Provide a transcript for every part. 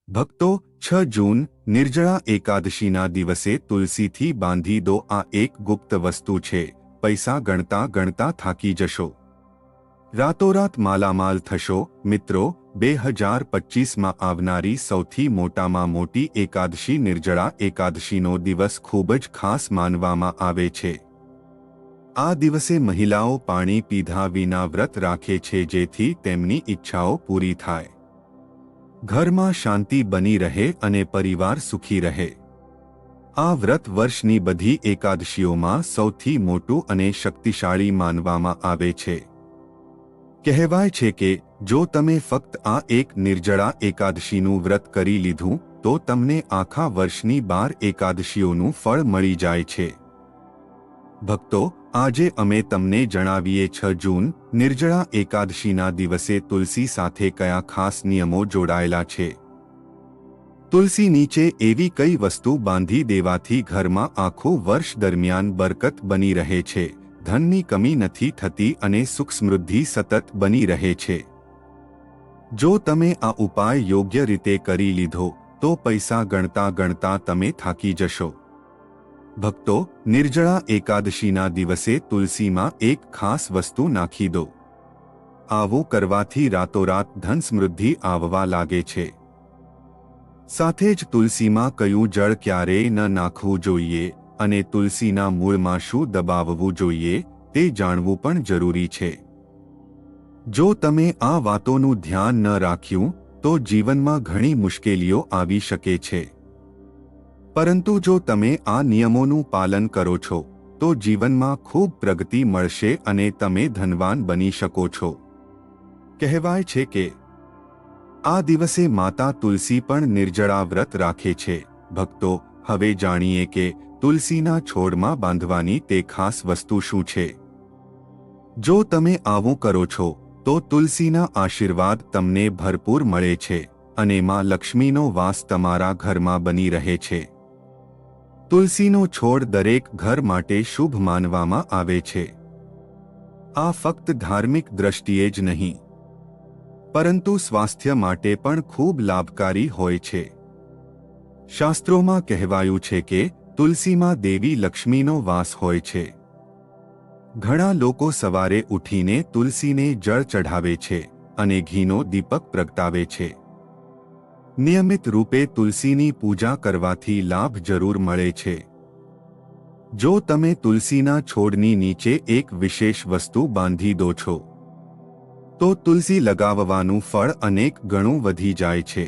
ભક્તો 6 જૂન નિર્જળા એકાદશીના દિવસે તુલસીથી બાંધી દો આ એક ગુપ્ત વસ્તુ છે પૈસા ગણતા ગણતા થાકી જશો રાતોરાત માલામાલ થશો મિત્રો 2025માં આવનારી સૌથી મોટામાં મોટી એકાદશી નિર્જળા એકાદશીનો દિવસ ખૂબ જ ખાસ માનવામાં આવે છે આ દિવસે મહિલાઓ પાણી પીધા વિના વ્રત રાખે છે જેથી તેમની ઈચ્છાઓ પૂરી થાય ઘરમાં શાંતિ બની રહે અને પરિવાર સુખી રહે આ વ્રત વર્ષની બધી એકાદશીઓમાં સૌથી મોટું અને શક્તિશાળી માનવામાં આવે છે કહેવાય છે કે જો તમે ફક્ત આ એક નિર્જળા એકાદશીનું વ્રત કરી લીધું તો તમને આખા વર્ષની 12 એકાદશીઓનું ફળ મળી જાય છે ભક્તો આજે અમે તમને જણાવીએ 6 જૂન નિર્જળા એકાદશીના દિવસે તુલસી સાથે કયા ખાસ નિયમો જોડાયેલા છે તુલસી નીચે એવી કઈ વસ્તુ બાંધી દેવાથી ઘરમાં આખું વર્ષ દરમિયાન બરકત બની રહે છે ધનની કમી નથી થતી અને સુખ સમૃદ્ધિ સતત બની રહે છે જો તમે આ ઉપાય યોગ્ય રીતે કરી લીધો તો પૈસા ગણતા ગણતા તમે થાકી જશો ભક્તો નિર્જળા એકાદશીના દિવસે તુલસીમાં એક ખાસ વસ્તુ નાખી દો આવું કરવાથી રાતોરાત ધન સમૃદ્ધિ આવવા લાગે છે સાથે જ તુલસીમાં કયું જળ ક્યારેય ન નાખવું જોઈએ અને તુલસીના મૂળમાં શું દબાવવું જોઈએ તે જાણવું પણ જરૂરી છે જો તમે આ વાતોનું ધ્યાન ન રાખ્યું તો જીવનમાં ઘણી મુશ્કેલીઓ આવી શકે છે પરંતુ જો તમે આ નિયમોનું પાલન કરો છો તો જીવનમાં ખૂબ પ્રગતિ મળશે અને તમે ધનવાન બની શકો છો કહેવાય છે કે આ દિવસે માતા તુલસી પણ નિર્જળા વ્રત રાખે છે ભક્તો હવે જાણીએ કે તુલસીના છોડમાં બાંધવાની તે ખાસ વસ્તુ શું છે જો તમે આવું કરો છો તો તુલસીના આશીર્વાદ તમને ભરપૂર મળે છે અને માં લક્ષ્મીનો વાસ તમારા ઘરમાં બની રહે છે તુલસીનો છોડ દરેક ઘર માટે શુભ માનવામાં આવે છે આ ફક્ત ધાર્મિક દ્રષ્ટિએ જ નહીં પરંતુ સ્વાસ્થ્ય માટે પણ ખૂબ લાભકારી હોય છે શાસ્ત્રોમાં કહેવાયું છે કે તુલસીમાં દેવી લક્ષ્મીનો વાસ હોય છે ઘણા લોકો સવારે ઉઠીને તુલસીને જળ ચઢાવે છે અને ઘીનો દીપક પ્રગટાવે છે નિયમિત રૂપે તુલસીની પૂજા કરવાથી લાભ જરૂર મળે છે જો તમે તુલસીના છોડની નીચે એક વિશેષ વસ્તુ બાંધી દો છો તો તુલસી લગાવવાનું ફળ અનેક ગણું વધી જાય છે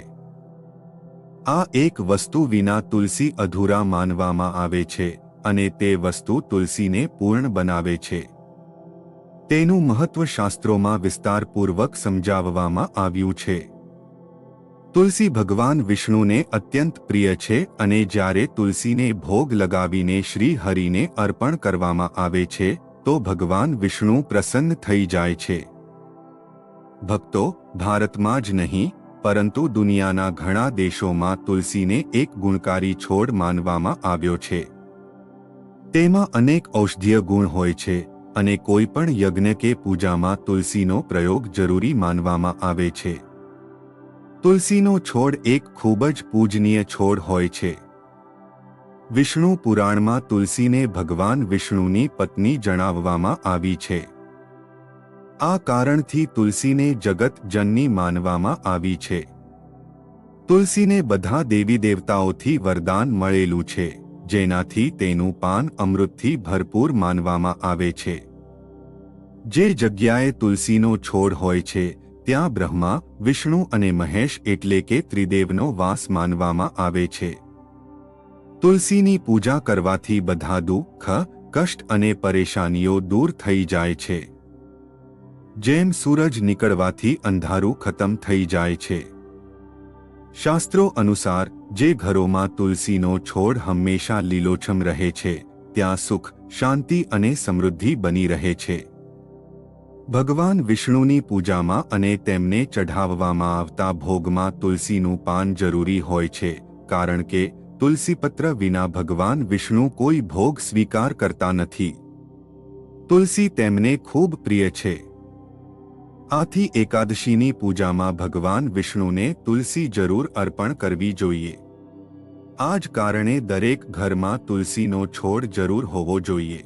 આ એક વસ્તુ વિના તુલસી અધૂરા માનવામાં આવે છે અને તે વસ્તુ તુલસીને પૂર્ણ બનાવે છે તેનું મહત્વ શાસ્ત્રોમાં વિસ્તારપૂર્વક સમજાવવામાં આવ્યું છે તુલસી ભગવાન વિષ્ણુને અત્યંત પ્રિય છે અને જ્યારે તુલસીને ભોગ લગાવીને શ્રી હરિને અર્પણ કરવામાં આવે છે તો ભગવાન વિષ્ણુ પ્રસન્ન થઈ જાય છે ભક્તો ભારતમાં જ નહીં પરંતુ દુનિયાના ઘણા દેશોમાં તુલસીને એક ગુણકારી છોડ માનવામાં આવ્યો છે તેમાં અનેક ઔષધીય ગુણ હોય છે અને કોઈ પણ યજ્ઞ કે પૂજામાં તુલસીનો પ્રયોગ જરૂરી માનવામાં આવે છે તુલસીનો છોડ એક ખૂબ જ પૂજનીય છોડ હોય છે વિષ્ણુ પુરાણમાં તુલસીને ભગવાન વિષ્ણુની પત્ની જણાવવામાં આવી છે આ કારણથી તુલસીને જગત જનની માનવામાં આવી છે તુલસીને બધા દેવી દેવતાઓથી વરદાન મળેલું છે જેનાથી તેનું પાન અમૃતથી ભરપૂર માનવામાં આવે છે જે જગ્યાએ તુલસીનો છોડ હોય છે ત્યાં બ્રહ્મા વિષ્ણુ અને મહેશ એટલે કે ત્રિદેવનો વાસ માનવામાં આવે છે તુલસીની પૂજા કરવાથી બધા દુઃખ કષ્ટ અને પરેશાનીઓ દૂર થઈ જાય છે જેમ સૂરજ નીકળવાથી અંધારું ખતમ થઈ જાય છે શાસ્ત્રો અનુસાર જે ઘરોમાં તુલસીનો છોડ હંમેશા લીલોછમ રહે છે ત્યાં સુખ શાંતિ અને સમૃદ્ધિ બની રહે છે ભગવાન વિષ્ણુની પૂજામાં અને તેમને ચઢાવવામાં આવતા ભોગમાં તુલસીનું પાન જરૂરી હોય છે કારણ કે તુલસીપત્ર વિના ભગવાન વિષ્ણુ કોઈ ભોગ સ્વીકાર કરતા નથી તુલસી તેમને ખૂબ પ્રિય છે આથી એકાદશીની પૂજામાં ભગવાન વિષ્ણુને તુલસી જરૂર અર્પણ કરવી જોઈએ. આ જ કારણે દરેક ઘરમાં તુલસીનો છોડ જરૂર હોવો જોઈએ.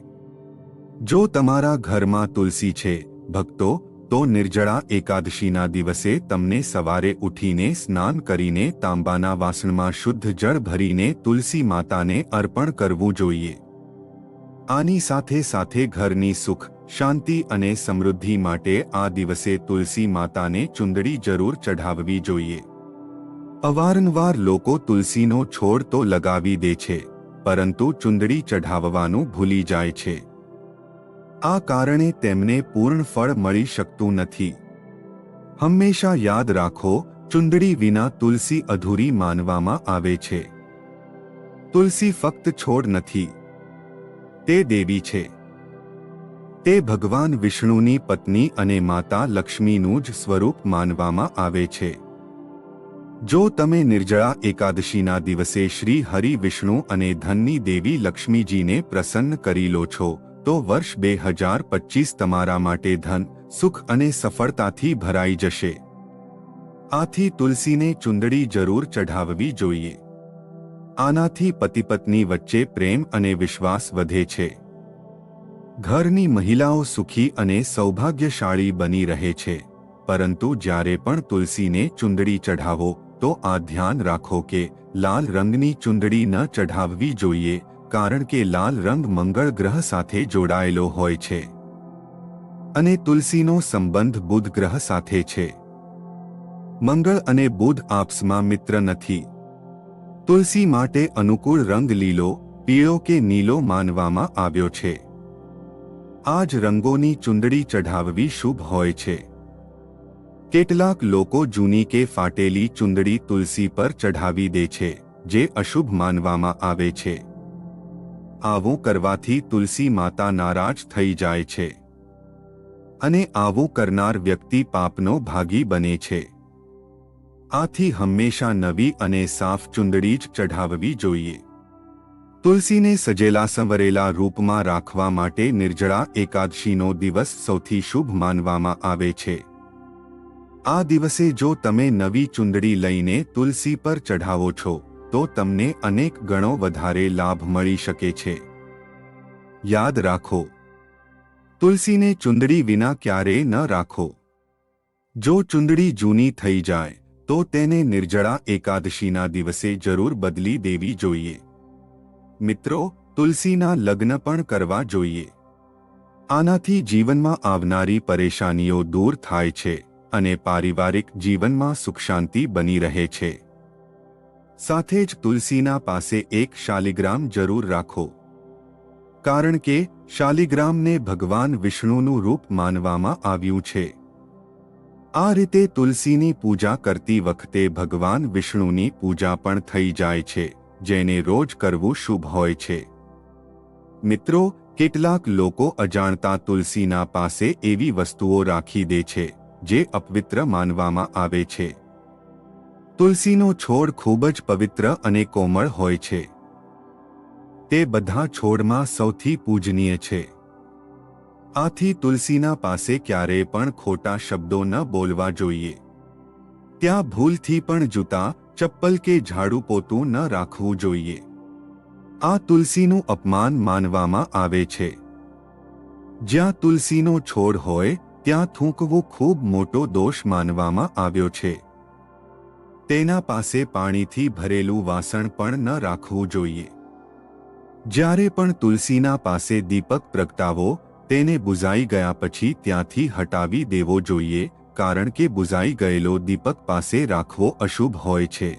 જો તમારા ઘરમાં તુલસી છે ભક્તો, તો નિર્જળા એકાદશીના દિવસે તમને સવારે ઉઠીને સ્નાન કરીને તાંબાના વાસણમાં શુદ્ધ જળ ભરીને તુલસી માતાને અર્પણ કરવું જોઈએ. આની સાથે સાથે ઘરની સુખ, શાંતિ અને સમૃદ્ધિ માટે આ દિવસે તુલસી માતાને ચુંદડી જરૂર ચઢાવવી જોઈએ. અવારનવાર લોકો તુલસીનો છોડ તો લગાવી દે છે, પરંતુ ચુંદડી ચઢાવવાનું ભૂલી જાય છે. આ કારણે તેમને પૂર્ણ ફળ મળી શકતું નથી. હંમેશા યાદ રાખો, ચુંદડી વિના તુલસી અધૂરી માનવામાં આવે છે. તુલસી ફક્ત છોડ નથી, તે દેવી છે. તે ભગવાન વિષ્ણુની પત્ની અને માતા લક્ષ્મીનું જ સ્વરૂપ માનવામાં આવે છે. જો તમે નિર્જળા એકાદશીના દિવસે શ્રી હરિ વિષ્ણુ અને ધનની દેવી લક્ષ્મીજીને પ્રસન્ન કરી લો છો, તો વર્ષ 2025 તમારા માટે ધન, સુખ અને સફળતાથી ભરાઈ જશે. આથી તુલસીને ચુંદડી જરૂર ચઢાવવી જોઈએ. આનાથી પતિ પત્ની વચ્ચે પ્રેમ અને વિશ્વાસ વધે છે. ઘરની મહિલાઓ સુખી અને સૌભાગ્યશાળી બની રહે છે. પરંતુ જ્યારે પણ તુલસીને ચુંદડી ચઢાવો, તો આ ધ્યાન રાખો કે લાલ રંગની ચુંદડી ન ચઢાવવી જોઈએ, કારણ કે લાલ રંગ મંગળ ગ્રહ સાથે જોડાયેલો હોય છે અને તુલસીનો સંબંધ બુધ ગ્રહ સાથે છે. મંગળ અને બુધ આપસમાં મિત્ર નથી. તુલસી માટે અનુકૂળ રંગ લીલો, પીળો કે નીલો માનવામાં આવ્યો છે. આ જ રંગોની ચુંદડી ચઢાવવી શુભ હોય છે. કેટલાક લોકો જૂની કે ફાટેલી ચુંદડી તુલસી પર ચઢાવી દે છે, જે અશુભ માનવામાં આવે છે. આવું કરવાથી તુલસી માતા નારાજ થઈ જાય છે અને આવું કરનાર વ્યક્તિ પાપનો ભાગી બને છે. આથી હંમેશા નવી અને સાફ ચુંદડી જ ચઢાવવી જોઈએ. તુલસીને સજેલા સંવરેલા રૂપમાં રાખવા માટે નિર્જળા એકાદશીનો દિવસ સૌથી શુભ માનવામાં આવે છે. આ દિવસે જો તમે નવી ચુંદડી લઈને તુલસી પર ચઢાવો છો, તો તમને અનેક ગણો વધારે લાભ મળી શકે છે. યાદ રાખો, તુલસીને ચુંદડી વિના ક્યારેય ન રાખો. જો ચુંદડી જૂની થઈ જાય, તો તેને નિર્જળા એકાદશીના દિવસે જરૂર બદલી દેવી જોઈએ. મિત્રો, તુલસીના લગ્ન પણ કરવા જોઈએ. આનાથી જીવનમાં આવનારી પરેશાનીઓ દૂર થાય છે અને પારિવારિક જીવનમાં સુખ શાંતિ બની રહે છે. સાથે જ તુલસીના પાસે એક શાલિગ્રામ જરૂર રાખો, કારણ કે શાલિગ્રામને ભગવાન વિષ્ણુનું રૂપ માનવામાં આવ્યું છે. આ રીતે તુલસીની પૂજા કરતી વખતે ભગવાન વિષ્ણુની પૂજા પણ થઈ જાય છે, જેને રોજ કરવું શુભ હોય છે. મિત્રો, કેટલાક લોકો અજાણતા તુલસીના પાસે એવી વસ્તુઓ રાખી દે છે, જે અપવિત્ર માનવામાં આવે છે. તુલસીનો છોડ ખૂબ જ પવિત્ર અને કોમળ હોય છે. તે બધા છોડમાં સૌથી પૂજનીય છે. આથી તુલસીના પાસે ક્યારેય પણ ખોટા શબ્દો ન બોલવા જોઈએ. ત્યાં ભૂલથી પણ જૂતા, ચપ્પલ કે ઝાડુ પોતું ન રાખવું જોઈએ. આ તુલસીનું અપમાન માનવામાં આવે છે. જ્યાં તુલસીનો છોડ હોય, ત્યાં થૂંકવું ખૂબ મોટો દોષ માનવામાં આવ્યો છે. તેના પાસે પાણીથી ભરેલું વાસણ પણ ન રાખવું જોઈએ. જ્યારે પણ તુલસીના પાસે દીપક પ્રગટાવો, તેને બુઝાઈ ગયા પછી ત્યાંથી હટાવી દેવો જોઈએ, કારણ કે બુઝાઈ ગયેલો દીપક પાસે રાખવો અશુભ હોય છે.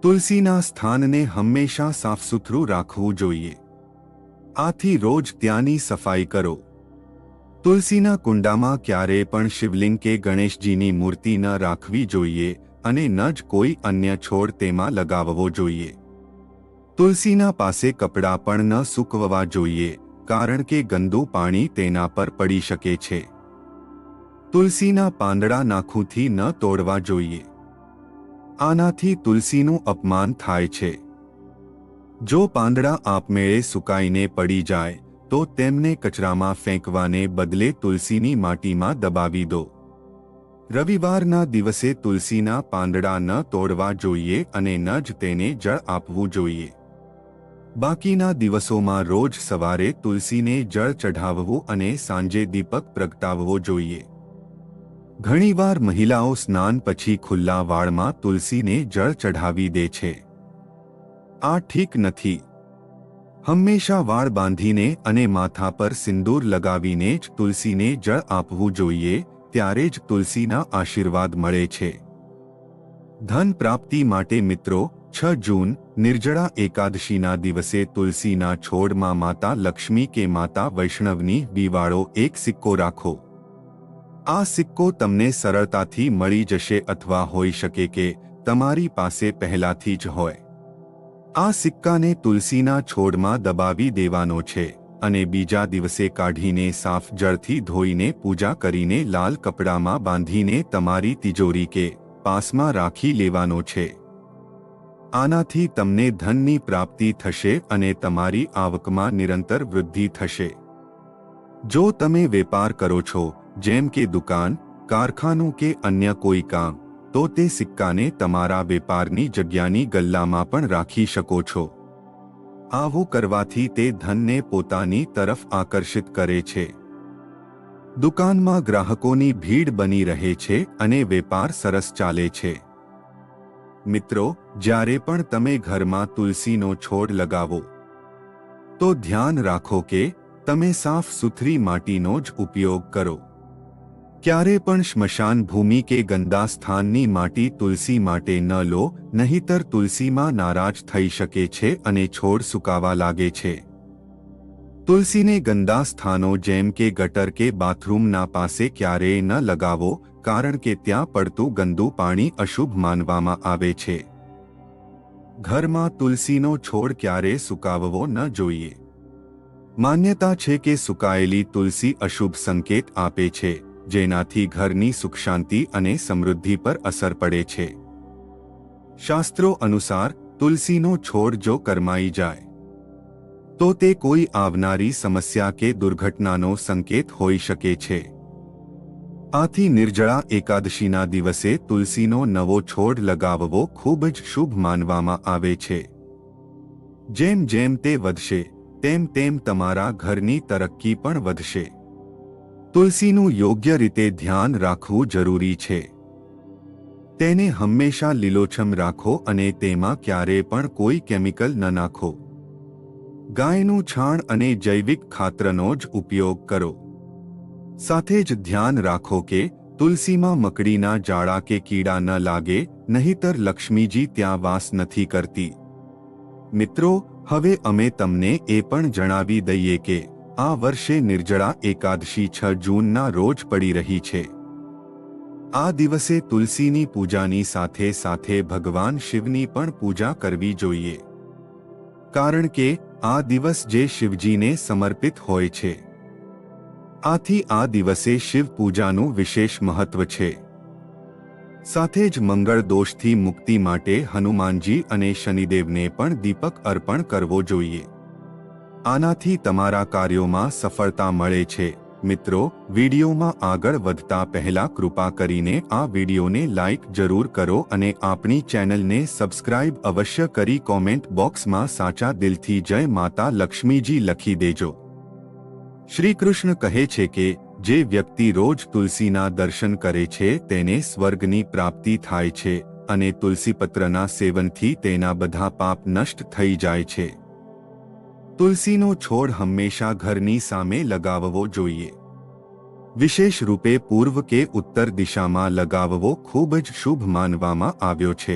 તુલસીના સ્થાનને હંમેશા સાફસૂથરું રાખવું જોઈએ. આથી રોજ ત્યાંની સફાઈ કરો. તુલસીના કુંડામાં ક્યારેય પણ શિવલિંગ કે ગણેશજીની મૂર્તિ ન રાખવી જોઈએ અને ન જ કોઈ અન્ય છોડ તેમાં લગાવવો જોઈએ. તુલસીના પાસે કપડાં પણ ન સૂકવવા જોઈએ, કારણ કે ગંદુ પાણી તેના પર પડી શકે છે. તુલસીના પાંદડા નાખુથી ન તોડવા જોઈએ. આનાથી તુલસીનું અપમાન થાય છે. જો પાંદડા આપમેળે સુકાઈને પડી જાય, તો તેમને કચરામાં ફેંકવાને બદલે તુલસીની માટીમાં દબાવી દો. રવિવારના દિવસે તુલસીના પાંદડા ન તોડવા જોઈએ અને ન જ તેને જળ આપવું જોઈએ. બાકીના દિવસોમાં રોજ સવારે તુલસીને જળ ચઢાવવું અને સાંજે દીપક પ્રગટાવવો જોઈએ. ઘણીવાર મહિલાઓ સ્નાન પછી ખુલ્લા વાળમાં તુલસીને જળ ચઢાવી દે છે. આ ઠીક નથી. હંમેશા વાળ બાંધીને અને માથા પર સિંદૂર લગાવીને જ તુલસીને જળ આપવું જોઈએ, ત્યારે જ તુલસીના આશીર્વાદ મળે છે. ધન પ્રાપ્તિ માટે મિત્રો, 6 જૂન નિર્જળા એકાદશીના દિવસે તુલસીના છોડમાં માતા લક્ષ્મી કે માતા વૈષ્ણવની દિવાળો એક સિક્કો રાખો. આ સિક્કો તમને સરળતાથી મળી જશે અથવા હોઈ શકે કે તમારી પાસે પહેલાથી જ હોય. આ સિક્કાને તુલસીના છોડમાં દબાવી દેવાનો છે અને બીજા દિવસે કાઢીને સાફ જળથી ધોઈને પૂજા કરીને લાલ કપડામાં બાંધીને તમારી તિજોરી કે પાસમાં રાખી લેવાનો છે. આનાથી તમને ધનની પ્રાપ્તિ થશે અને તમારી આવકમાં નિરંતર વૃદ્ધિ થશે. જો તમે વેપાર કરો છો, જેમ કે દુકાન, કારખાનું કે અન્ય કોઈ કામ, તો તે સિક્કાને તમારા વેપારની જગ્યાની ગલ્લામાં પણ રાખી શકો છો. આવું કરવાથી તે ધનને પોતાની તરફ આકર્ષિત કરે છે. દુકાનમાં ગ્રાહકોની ભીડ બની રહે છે અને વેપાર સરસ ચાલે છે. મિત્રો, જ્યારે પણ તમે ઘરમાં તુલસીનો છોડ લગાવો, તો ધ્યાન રાખો કે તમે સાફ સુથરી માટીનો જ ઉપયોગ કરો. ક્યારે પણ સ્મશાન ભૂમિ કે ગંદા સ્થાનની માટી તુલસી માટે ન લો, નહીંતર તુલસીમાં નારાજ થઈ શકે છે અને છોડ સુકાવા લાગે છે. તુલસીને ગંદા સ્થાનો જેમ કે ગટર કે બાથરૂમના પાસે ક્યારેય ન લગાવો, કારણ કે ત્યાં પડતું ગંદુ પાણી અશુભ માનવામાં આવે છે. ઘરમાં તુલસીનો છોડ ક્યારેય સુકાવવો ન જોઈએ. માન્યતા છે કે સુકાયેલી તુલસી અશુભ સંકેત આપે છે, જેનાથી ઘરની સુખ શાંતિ અને સમૃદ્ધિ પર અસર પડે છે. શાસ્ત્રો અનુસાર તુલસીનો છોડ જો કરમાઈ જાય, તો તે કોઈ આવનારી સમસ્યા કે દુર્ઘટનાનો સંકેત હોઈ શકે છે. આથી નિર્જળા એકાદશીના દિવસે તુલસીનો નવો છોડ લગાવવો ખૂબ જ શુભ માનવામાં આવે છે. જેમ જેમ તે વધશે, તેમ તેમ તમારા ઘરની તરક્કી પણ વધશે. તુલસીનું યોગ્ય રીતે ધ્યાન રાખવું જરૂરી છે. તેને હંમેશા લીલોછમ રાખો અને તેમાં ક્યારેય પણ કોઈ કેમિકલ ન નાખો. ગાયનું છાણ અને જૈવિક ખાતરનો જ ઉપયોગ કરો. સાથે જ ધ્યાન રાખો કે તુલસીમાં મકડીના જાળા કે કીડા ન લાગે, નહીંતર લક્ષ્મીજી ત્યાં વાસ નથી કરતી. મિત્રો, હવે અમે તમને એ પણ જણાવી દઈએ કે આ વર્ષે નિર્જળા એકાદશી 6 જૂનના રોજ પડી રહી છે. આ દિવસે તુલસીની પૂજાની સાથે સાથે ભગવાન શિવની પણ પૂજા કરવી જોઈએ, કારણ કે આ દિવસ જે શિવજીને સમર્પિત હોય છે. આથી આ દિવસે શિવ પૂજાનું વિશેષ મહત્વ છે. સાથે જ મંગળ દોષથી મુક્તિ માટે હનુમાનજી અને શનિદેવને પણ દીપક અર્પણ કરવો જોઈએ. આનાથી તમારા કાર્યોમાં સફળતા મળે છે. મિત્રો, વિડીયોમાં આગળ વધતા પહેલા કૃપા કરીને આ વિડીયોને લાઇક જરૂર કરો અને આપણી ચેનલને સબસ્ક્રાઇબ અવશ્ય કરી કોમેન્ટ બોક્સમાં સાચા દિલથી જય માતા લક્ષ્મીજી લખી દેજો. શ્રી કૃષ્ણ કહે છે કે જે વ્યક્તિ રોજ તુલસીના દર્શન કરે છે તેને સ્વર્ગની પ્રાપ્તિ થાય છે અને તુલસીપત્રના સેવનથી તેના બધા પાપ નષ્ટ થઈ જાય છે. તુલસીનો છોડ હંમેશા ઘરની સામે લગાવવો જોઈએ. વિશેષ રૂપે પૂર્વ કે ઉત્તર દિશામાં લગાવવો ખૂબ જ શુભ માનવામાં આવ્યો છે.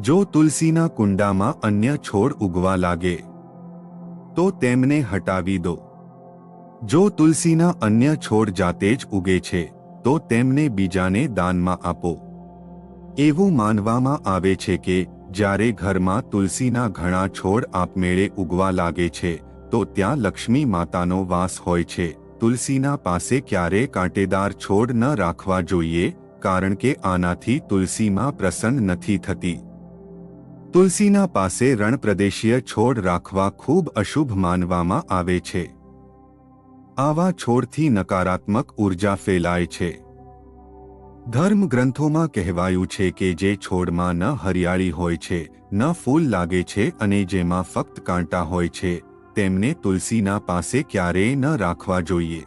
જો તુલસીના કુંડામાં અન્ય છોડ ઉગવા લાગે, તો તેમને હટાવી દો. જો તુલસીના અન્ય છોડ જાતે જ ઉગે છે, તો તેમને બીજાને દાનમાં આપો. એવું માનવામાં આવે છે કે જ્યારે ઘરમાં તુલસીના ઘણા છોડ આપમેળે ઉગવા લાગે છે, તો ત્યાં લક્ષ્મી માતાનો વાસ હોય છે. તુલસીના પાસે ક્યારેય કાંટેદાર છોડ ન રાખવા જોઈએ, કારણ કે આનાથી તુલસીમાં પ્રસન્ન નથી થતી. તુલસીના પાસે રણપ્રદેશીય છોડ રાખવા ખૂબ અશુભ માનવામાં આવે છે. આવા છોડથી નકારાત્મક ઉર્જા ફેલાય છે. ધર્મ ગ્રંથોમાં કહેવાયું છે કે જે છોડમાં ન હરિયાળી હોય છે, ન ફૂલ લાગે છે અને જેમાં ફક્ત કાંટા હોય છે, તેમને તુલસીના પાસે ક્યારેય ન રાખવા જોઈએ.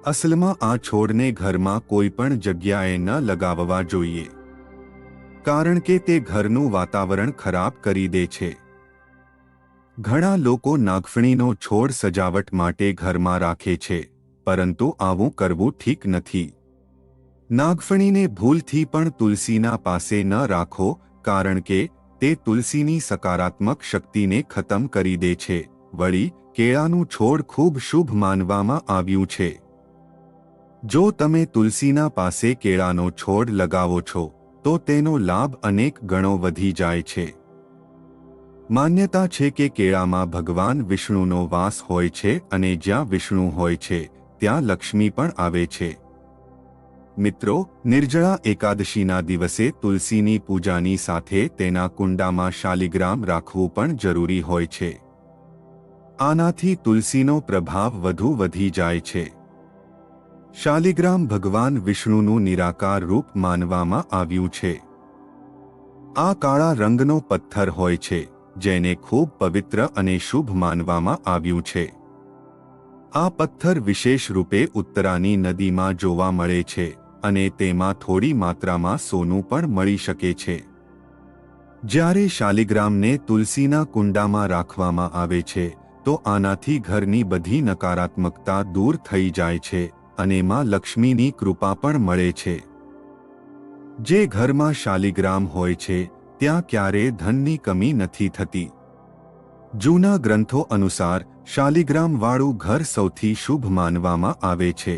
અસલમાં આ છોડને ઘરમાં કોઈ પણ જગ્યાએ ન લગાવવા જોઈએ, કારણ કે તે ઘરનું વાતાવરણ ખરાબ કરી દે છે. ઘણા લોકો નાગફણીનો છોડ સજાવટ માટે ઘરમાં રાખે છે, પરંતુ આવું કરવું ઠીક નથી. નાગફણીને ભૂલથી પણ તુલસીના પાસે ન રાખો, કારણ કે તે તુલસીની સકારાત્મક શક્તિને ખતમ કરી દે છે. વળી કેળાનું છોડ ખૂબ શુભ માનવામાં આવ્યું છે. જો તમે તુલસીના પાસે કેળાનો છોડ લગાવો છો, તો તેનો લાભ અનેક ગણો વધી જાય છે. માન્યતા છે કે કેળામાં ભગવાન વિષ્ણુનો વાસ હોય છે અને જ્યાં વિષ્ણુ હોય છે, ત્યાં લક્ષ્મી પણ આવે છે. મિત્રો, નિર્જળા એકાદશીના દિવસે તુલસીની પૂજાની સાથે તેના કુંડામાં શાલિગ્રામ રાખવું પણ જરૂરી હોય છે. આનાથી તુલસીનો પ્રભાવ વધુ વધી જાય છે. શાલિગ્રામ ભગવાન વિષ્ણુનું નિરાકાર રૂપ માનવામાં આવ્યું છે. આ કાળા રંગનો પથ્થર હોય છે, જેને ખૂબ પવિત્ર અને શુભ માનવામાં આવ્યું છે. આ પથ્થર વિશેષ રૂપે ઉત્તરાની નદીમાં જોવા મળે છે અને તેમાં થોડી માત્રામાં સોનું પણ મળી શકે છે. જ્યારે શાલિગ્રામને તુલસીના કુંડામાં રાખવામાં આવે છે, તો આનાથી ઘરની બધી નકારાત્મકતા દૂર થઈ જાય છે અને માં લક્ષ્મીની કૃપા પણ મળે છે. જે ઘરમાં શાલિગ્રામ હોય છે, ત્યાં ક્યારેય ધનની કમી નથી થતી. જૂના ગ્રંથો અનુસાર શાલિગ્રામવાળું ઘર સૌથી શુભ માનવામાં આવે છે.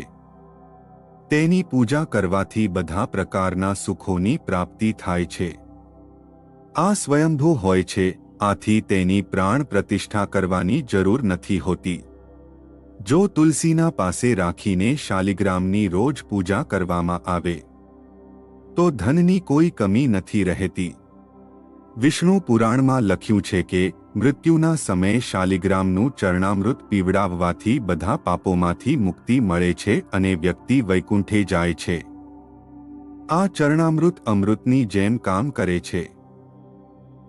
તેની પૂજા કરવાથી બધા પ્રકારના સુખોની પ્રાપ્તિ થાય છે. આ સ્વયંભૂ હોય છે, આથી તેની પ્રાણ પ્રતિષ્ઠા કરવાની જરૂર નથી હોતી. જો તુલસીના પાસે રાખીને શાલિગ્રામની રોજ પૂજા કરવામાં આવે, તો ધનની કોઈ કમી નથી રહેતી. વિષ્ણુ પુરાણમાં લખ્યું છે કે મૃત્યુના સમયે શાલિગ્રામનું ચરણામૃત પીવડાવવાથી બધા પાપોમાંથી મુક્તિ મળે છે અને વ્યક્તિ વૈકુંઠે જાય છે. આ ચરણામૃત અમૃતની જેમ કામ કરે છે.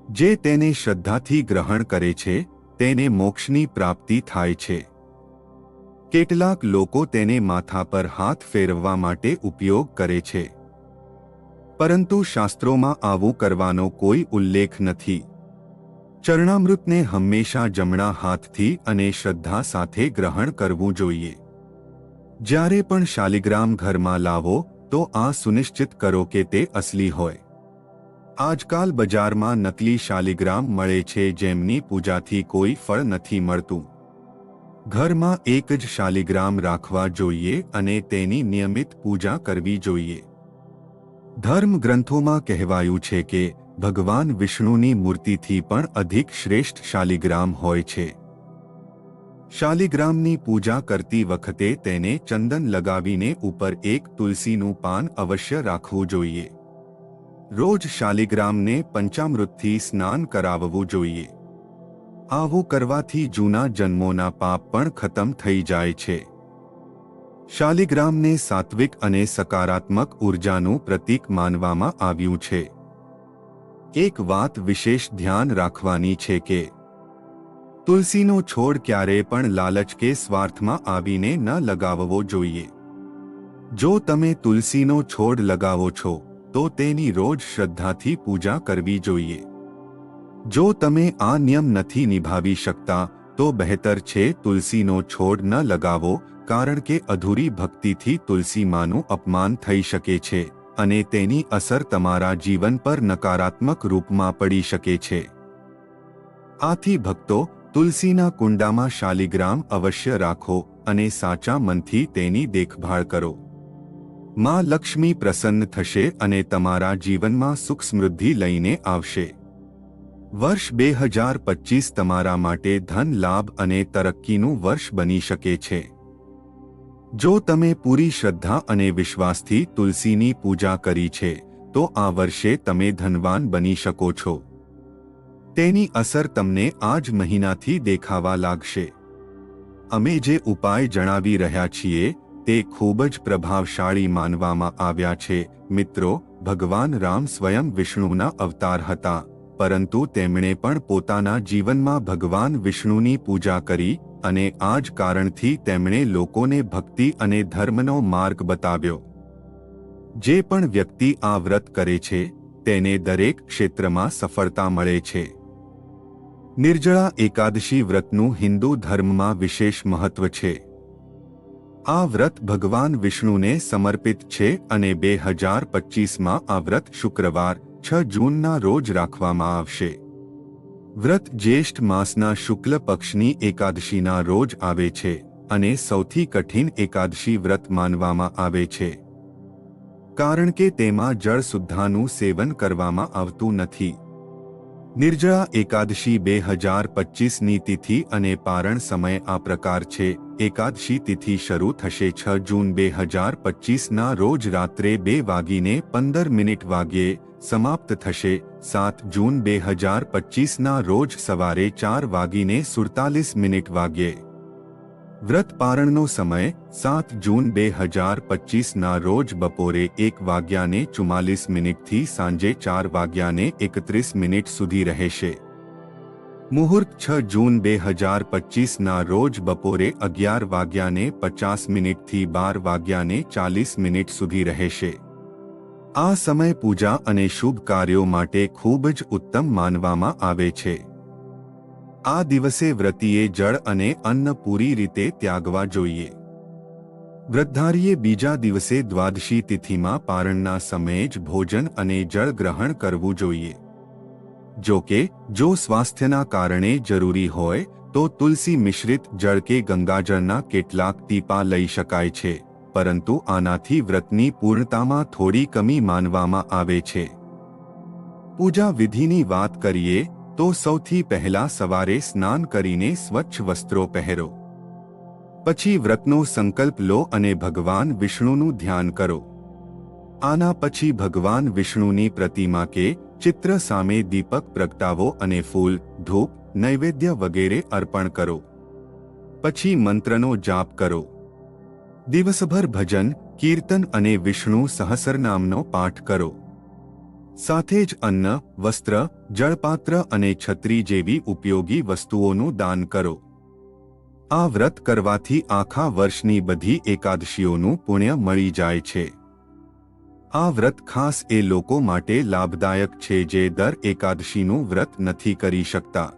જે તેને શ્રદ્ધાથી ગ્રહણ કરે છે, તેને મોક્ષની પ્રાપ્તિ થાય છે. કેટલાક લોકો તેને માથા પર હાથ ફેરવવા માટે ઉપયોગ કરે છે, પરંતુ શાસ્ત્રોમાં આવું કરવાનો કોઈ ઉલ્લેખ નથી. ચરણામૃતને હંમેશા જમણા હાથથી અને શ્રદ્ધા સાથે ગ્રહણ કરવું જોઈએ. જ્યારે પણ શાલિગ્રામ ઘરમાં લાવો, તો આ સુનિશ્ચિત કરો કે તે અસલી હોય. આજકાલ બજારમાં નકલી શાલિગ્રામ મળે છે, જેમની પૂજાથી કોઈ ફળ નથી મળતું. ઘરમાં એક જ શાલિગ્રામ રાખવા જોઈએ અને તેની નિયમિત પૂજા કરવી જોઈએ. ધર્મ ગ્રંથોમાં કહેવાયું છે કે ભગવાન વિષ્ણુની મૂર્તિથી પણ અધિક શ્રેષ્ઠ શાલિગ્રામ હોય છે. શાલિગ્રામની પૂજા કરતી વખતે તેને ચંદન લગાવીને ઉપર એક તુલસીનું પાન અવશ્ય રાખવું જોઈએ. રોજ શાલિગ્રામને પંચામૃતથી સ્નાન કરાવવું જોઈએ. આવું કરવાથી જૂના જન્મોના પાપ પણ ખતમ થઈ જાય છે. શાલિગ્રામને સાત્વિક અને સકારાત્મક ઉર્જાનું પ્રતીક માનવામાં આવ્યું છે. એક વાત વિશેષ ધ્યાન રાખવાની છે કે તુલસીનો છોડ ક્યારેય પણ લાલચ કે સ્વાર્થમાં આવીને ન લગાવવો જોઈએ. જો તમે તુલસીનો છોડ લગાવો છો, તો તેની રોજ શ્રદ્ધાથી પૂજા કરવી જોઈએ. જો તમે આ નિયમ નથી નિભાવી શકતા, તો બહેતર છે તુલસીનો છોડ ન લગાવો, કારણ કે અધૂરી ભક્તિથી તુલસી માનું અપમાન થઈ શકે છે અને તેની અસર તમારા જીવન પર નકારાત્મક રૂપમાં પડી શકે છે. આથી ભક્તો, તુલસીના કુંડામાં શાલિગ્રામ અવશ્ય રાખો અને સાચા મનથી તેની દેખભાળ કરો. માં લક્ષ્મી પ્રસન્ન થશે અને તમારા જીવનમાં સુખ સમૃદ્ધિ લઈને આવશે. વર્ષ 2025 તમારા માટે ધન લાભ અને તરક્કીનું વર્ષ બની શકે છે. જો તમે પૂરી શ્રદ્ધા અને વિશ્વાસથી તુલસીની પૂજા કરી છે, તો આ વર્ષે તમે ધનવાન બની શકો છો. તેની અસર તમને આ જ મહિનાથી દેખાવા લાગશે. અમે જે ઉપાય જણાવી રહ્યા છીએ તે ખૂબ જ પ્રભાવશાળી માનવામાં આવ્યા છે. મિત્રો, ભગવાન રામ સ્વયં વિષ્ણુના અવતાર હતા, પરંતુ તેમણે પણ પોતાના જીવનમાં ભગવાન વિષ્ણુની પૂજા કરી અને આ જ કારણથી તેમણે લોકોને ભક્તિ અને ધર્મનો માર્ગ બતાવ્યો. જે પણ વ્યક્તિ આ વ્રત કરે છે તેને દરેક ક્ષેત્રમાં સફળતા મળે છે. નિર્જળા એકાદશી વ્રતનું હિન્દુ ધર્મમાં વિશેષ મહત્વ છે. આ વ્રત ભગવાન વિષ્ણુને સમર્પિત છે અને 2025માં આ વ્રત શુક્રવાર 6 જૂનના રોજ રાખવામાં આવશે. વ્રત જ્યેષ્ઠ માસના શુક્લ પક્ષની એકાદશીના રોજ આવે છે અને સૌથી કઠિન એકાદશી વ્રત માનવામાં આવે છે, કારણ કે તેમાં જળ શુદ્ધાનું સેવન કરવામાં આવતું નથી. નિર્જળા એકાદશી 2025ની તિથિ અને પારણ સમય આ પ્રકાર છે. એકાદશી તિથિ શરૂ થશે 6 જૂન 2025ના રોજ રાત્રે 2:15 વાગ્યે, સમાપ્ત થશે 7 જૂન 2025ના રોજ સવારે 4:47 વાગ્યે. વ્રત પારણનો સમય 7 જૂન 2025ના રોજ બપોરે 1:44 થી સાંજે 4:31 સુધી રહેશે. મુહૂર્ત 6 જૂન 2025ના રોજ બપોરે 11:50 થી 12:40 સુધી રહેશે. આ સમય પૂજા અને શુભ કાર્યો માટે ખૂબ જ ઉત્તમ માનવામાં આવે છે. આ દિવસે વ્રતીએ જળ અને અન્ન પૂરી રીતે ત્યાગવા જોઈએ. વ્રતધારીએ બીજા દિવસે દ્વાદશી તિથિમાં પારણના સમયે જ ભોજન અને જળ ગ્રહણ કરવું જોઈએ. જો કે જો સ્વાસ્થ્યના કારણે જરૂરી હોય તો તુલસી મિશ્રિત જળ કે ગંગાજળના કેટલાક ટીપા લઈ શકાય છે, પરંતુ આનાથી વ્રતની પૂર્ણતામાં થોડી કમી માનવામાં આવે છે. પૂજા વિધિની વાત કરીએ તો સૌથી પહેલા સવારે સ્નાન કરીને સ્વચ્છ વસ્ત્રો પહેરો. પછી વ્રતનો સંકલ્પ લો અને ભગવાન વિષ્ણુનું ધ્યાન કરો. આના પછી ભગવાન વિષ્ણુની પ્રતિમા કે ચિત્ર સામે દીપક પ્રગટાવો અને ફૂલ, ધૂપ, નૈવેદ્ય વગેરે અર્પણ કરો. પછી મંત્રનો જાપ કરો. દિવસભર ભજન, કીર્તન અને વિષ્ણુ સહસ્રનામનો પાઠ કરો. સાથે જ અન્ન, વસ્ત્ર, જળપાત્ર અને છત્રી જેવી ઉપયોગી વસ્તુઓનું દાન કરો. આ વ્રત કરવાથી આખા વર્ષની બધી એકાદશીઓનું પુણ્ય મળી જાય છે. આ વ્રત ખાસ એ લોકો માટે લાભદાયક છે જે દર એકાદશીનું વ્રત નથી કરી શકતા.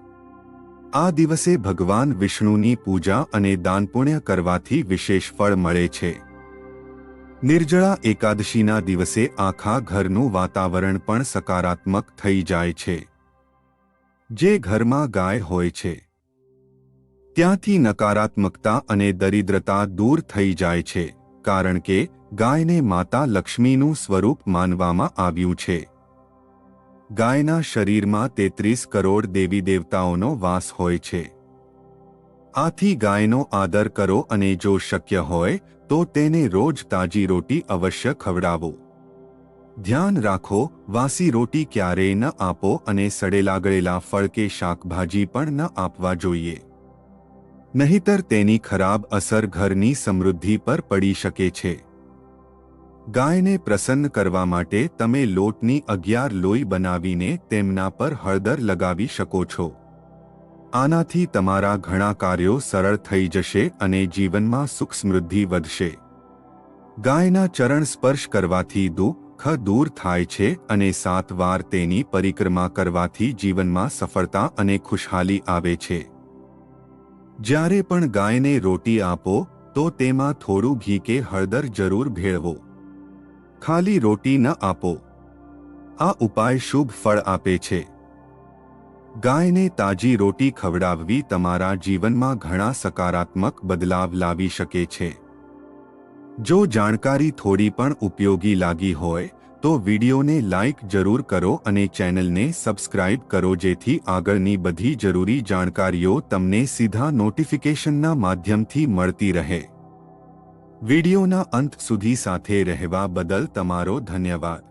આ દિવસે ભગવાન વિષ્ણુની પૂજા અને દાનપુણ્ય કરવાથી વિશેષ ફળ મળે છે. નિર્જળા એકાદશીના દિવસે આખા ઘરનું વાતાવરણ પણ સકારાત્મક થઈ જાય છે. જે ઘરમાં ગાય હોય છે ત્યાંથી નકારાત્મકતા અને દરિદ્રતા દૂર થઈ જાય છે, કારણ કે ગાયને માતા લક્ષ્મીનું સ્વરૂપ માનવામાં આવ્યું છે. ગાયના શરીરમાં 33 કરોડ દેવી દેવતાઓનો વાસ હોય છે. આથી ગાયનો આદર કરો અને જો શક્ય હોય તો તેને રોજ તાજી રોટી અવશ્ય ખવડાવો. ધ્યાન રાખો, વાસી રોટી ક્યારેય ન આપો અને સડેલા ગળેલા ફળ કે શાકભાજી પણ ન આપવા જોઈએ. નહીંતર તેની ખરાબ અસર ઘરની સમૃદ્ધિ પર પડી શકે છે. ગાયને પ્રસન્ન કરવા માટે તમે લોટની 11 લોઈ બનાવીને તેમના પર હળદર લગાવી શકો છો. આનાથી તમારા ઘણા કાર્યો સરળ થઈ જશે અને જીવનમાં સુખ સમૃદ્ધિ વધશે. ગાયના ચરણ સ્પર્શ કરવાથી દુઃખ દૂર થાય છે અને 7 વાર તેની પરિક્રમા કરવાથી જીવનમાં સફળતા અને ખુશહાલી આવે છે. જ્યારે પણ ગાયને રોટી આપો તો તેમાં થોડું ઘી કે હળદર જરૂર ભેળવો. ખાલી રોટી ન આપો. આ ઉપાય શુભ ફળ આપે છે. ગાયને તાજી રોટી ખવડાવવી તમારા જીવનમાં ઘણા સકારાત્મક બદલાવ લાવી શકે છે. જો જાણકારી થોડી પણ ઉપયોગી લાગી હોય તો વિડીયોને લાઇક જરૂર કરો અને ચેનલને સબસ્ક્રાઇબ કરો જેથી આગળની બધી જરૂરી જાણકારીઓ તમને સીધા નોટિફિકેશનના માધ્યમથી મળતી રહે. વિડીયોના અંત સુધી સાથે રહેવા બદલ તમારો ધન્યવાદ.